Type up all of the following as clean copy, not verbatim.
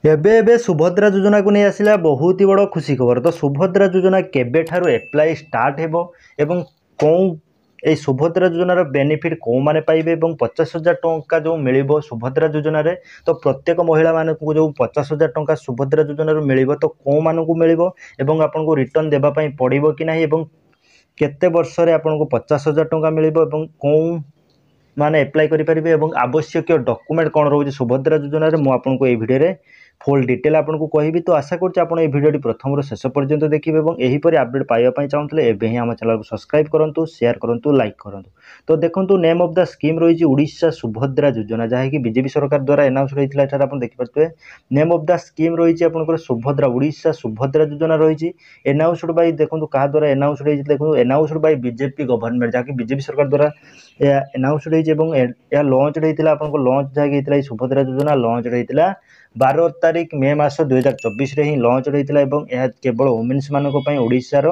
एबे एबे सुभद्रा योजना को नहीं आसला बहुत ही बड़ खुशी खबर। तो सुभद्रा योजना केबे ठारू एप्लाई स्टार्ट हेबो एवं कौन ए सुभद्रा योजनार बेनिफिट कौ माने पाइबे एवं 50,000 टंका जो मिलिबो सुभद्रा योजना रे, तो प्रत्येक महिला मानक जो 50,000 टंका सुभद्रा योजना मिलिबो तो कौ मानक मिलिबो एवं आपन को रिटर्न देबा पई पड़िबो कि नाही एवं केते वर्ष रे आपन को 50,000 टंका मिलिबो एवं कौ माने एप्लाई करि परिबे एवं आवश्यक डॉक्यूमेंट कौन रोज सुभद्रा योजना रे मु आपन को ए वीडियो रे फुल डिटेल आपन को कहबी। तो आशा करछि आपन ए वीडियो प्रथम शेष पर्यंत देखिबे एवं एही परि अपडेट पाइबा पई चाहूतले एबे ही हम चैनल को सब्सक्राइब करंतु, शेयर करंतु, लाइक करंतु। तो देखंतु नेम ऑफ द स्कीम रही उड़ीसा सुभद्रा योजना जहाँ कि बीजेपी सरकार द्वारा अनाउंस होइतिला। एठार आपन देखि पारथुए नेम ऑफ द स्कीम रही आपन सुभद्रा उड़ीसा सुभद्रा योजना रही अनाउंसड बाय देखंतु कहा द्वारा अनाउंसड होइछि देखंतु अनाउंसड बाय बीजेपी गवर्नमेंट जहाँ कि बीजेपी सरकार द्वारा अनाउंसड होइछि एवं या लॉन्च होइतिला आपन को लॉन्च जहाँ कि सुभद्रा योजना लॉन्च होइतिला 12 तारीख मे मास 2024 रे ही लॉन्च होइतिला एवं यह केवल वुमेन्स मानको पई ओडिशार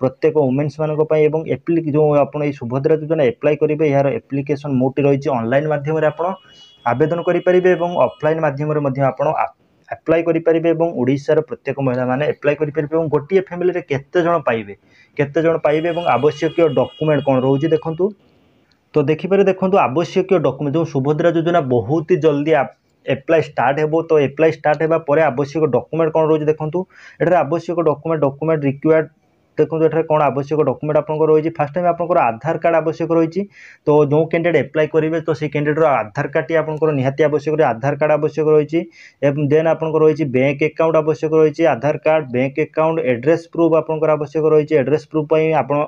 प्रत्येक वुमेन्स मानको पई एवं एप्लिक जो आपण ए सुभद्रा योजना अप्लाई करिवे यार एप्लिकेशन मोड रही ऑनलाइन माध्यम रे आपण आवेदन करि परिबे एवं ऑफलाइन माध्यम रे मध्ये आपण अप्लाई करि परिबे एवं ओडिशार प्रत्येक महिला माने अप्लाई करि परिबे एवं गोटिए फैमिली रे केते जण पाइबे एवं आवश्यक डॉक्यूमेंट कोन रहउची देखंतु। तो देखिपारे देखंतु आवश्यक डॉक्यूमेंट जो सुभद्रा योजना बहुत ही जल्दी एप्लाई स्टार्ट हेबो। तो एप्लाई स्टार्ट हेबा परे आवश्यक डॉक्यूमेंट कोन रोज देखंतु एठारे आवश्यक डॉक्यूमेंट रिक्वायर्ड देखंतु एठारे कोन आवश्यक डॉक्यूमेंट आपनको रही फर्स्ट टाइम आपनको आधार कार्ड आवश्यक रही। तो जो कैंडिडेट अप्लाई करेंगे तो से कैंडिडेट आधार कार्ड टी आपनको निहाती आवश्यक आधार कार्ड आवश्यक रही एवं देन आपनको रही बैंक अकाउंट आवश्यक रही Aadhaar card bank account address proof आपनको आवश्यक रही एड्रेस प्रूफ पई आपण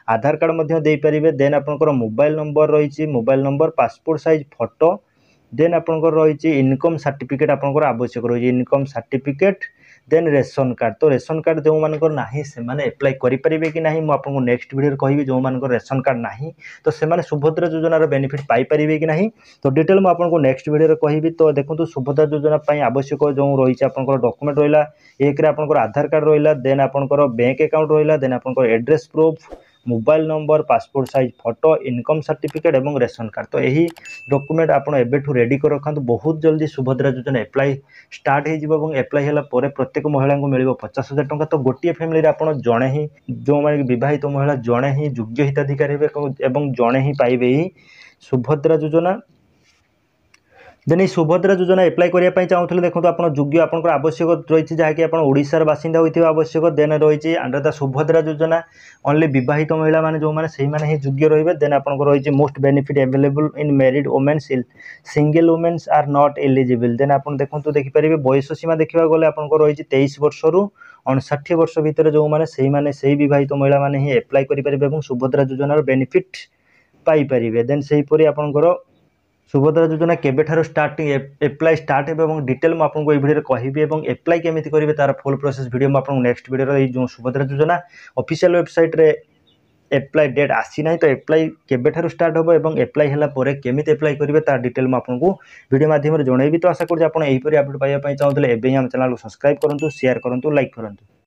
आधार कार्ड मध्य दे परिबे देन आपनको मोबाइल नंबर रही mobile number passport size photo then आपनकर रही इनकम सर्टिफिकेट आपनकर आवश्यक रही income certificate then ration card. तो रेशन कार्ड जो मानकर नाही से माने अप्लाई करि परिबे कि नाही मु आपनको नेक्स्ट वीडियो रे कहबी जो मानकर रेशन कार्ड नाही तो से माने सुभद्रा योजना रे बेनिफिट पाई परिबे कि नाही तो डिटेल मु आपनको नेक्स्ट वीडियो रे कहबी। तो देखंतु सुभद्रा योजना पई आवश्यक जो रही आपनकर डॉक्यूमेंट रहिला एक रे आपनकर आधार कार्ड रहिला देन आपनकर बैंक अकाउंट रहिला देन आपनकर address proof mobile number passport size photo income certificate एवं रेशन कार्ड। तो यही डॉक्यूमेंट आपन एबेठू रेडी कर रखंतु बहुत जल्दी सुभद्रा योजना अप्लाई स्टार्ट हो जिवो एवं अप्लाई होला परे प्रत्येक महिला को मिलिबो 50,000 टंका। तो गोटिए फैमिली रे आपन जणे ही जो माने विवाहित महिला जणे ही योग्य हिताधिकारी हेबे एवं जणे ही पाइबे ही सुभद्रा योजना। देन सुभद्रा योजना अप्लाई करने चाहूँ देखो आप योग्य आप आवश्यक रही जहाँकि आप ओडिशार बासिंदा होते आवश्यक देन रही अंडर द सुभद्रा योजना ओनली विवाहित महिला माने जो माने सही माने ही योग्य रही देन आप रही most benefit available in married womens single womens are not eligible then आप देखो देखिपारे बयस सीमा देखा गले आप रही 23 वर्ष रु 59 वर्ष भितर जो माने सही विवाहित महिला माने ही अप्लाई करें सुभद्रा योजनार बेनिफिट पाइपर देन से आपंकर सुभद्रा योजना केबे ठारो स्टार्टिंग एप्लाई स्टार्ट हेबे एवं डिटेल मु आपन को ए वीडियो रे कहबी एवं एप्लाई केमिति करिवे तार फुल प्रोसेस वीडियो मु आपन नेक्स्ट वीडियो रे जो सुभद्रा योजना ऑफिशियल वेबसाइट रे एप्लाई डेट आसी नाही तो एप्लाई केबे ठारो स्टार्ट होबो एवं एप्लाई हला परे केमिति एप्लाई करिवे तार डिटेल मु आपन को वीडियो माध्यम रे जणैबी। तो आशा करछि आपन एही परि अपडेट पाइबा पई चाहूतले एबे हम चैनल को सब्सक्राइब करंतु, शेयर करंतु, लाइक करंतु।